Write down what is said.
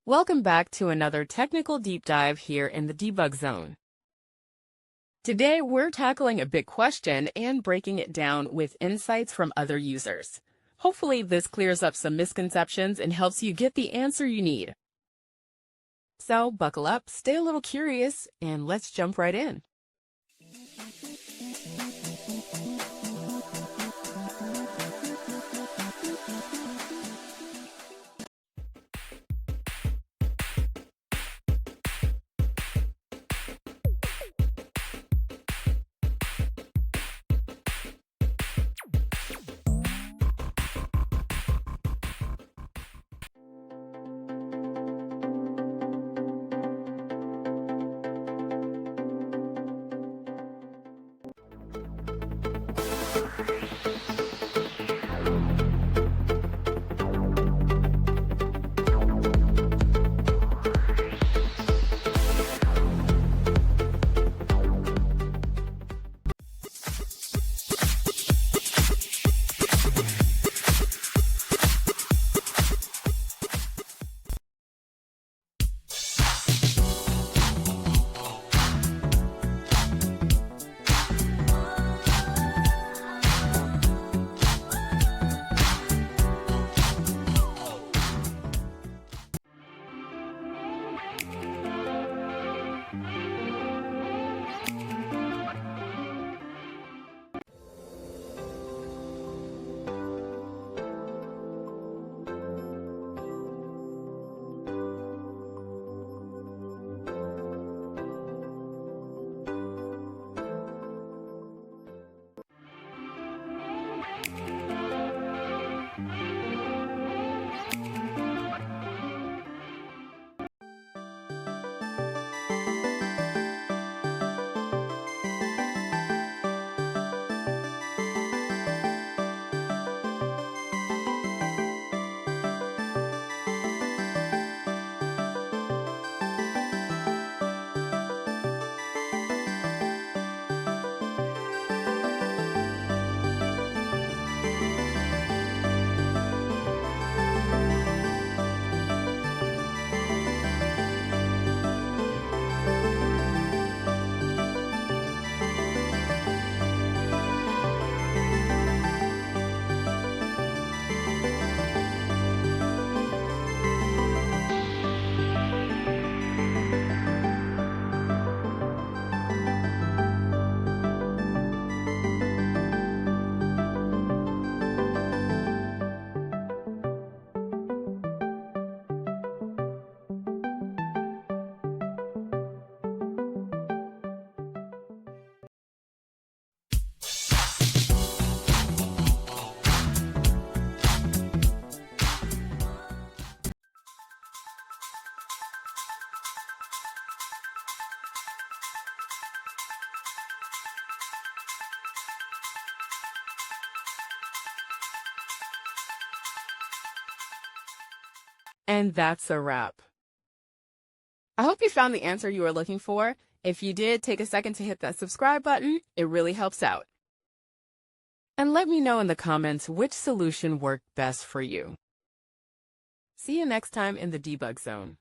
Welcome back to another technical deep dive here in the debug zone. Today, we're tackling a big question and breaking it down with insights from other users. Hopefully, this clears up some misconceptions and helps you get the answer you need. So, buckle up, stay a little curious, and let's jump right in. And that's a wrap. I hope you found the answer you were looking for. If you did, take a second to hit that subscribe button. It really helps out. And let me know in the comments which solution worked best for you. See you next time in the debug zone.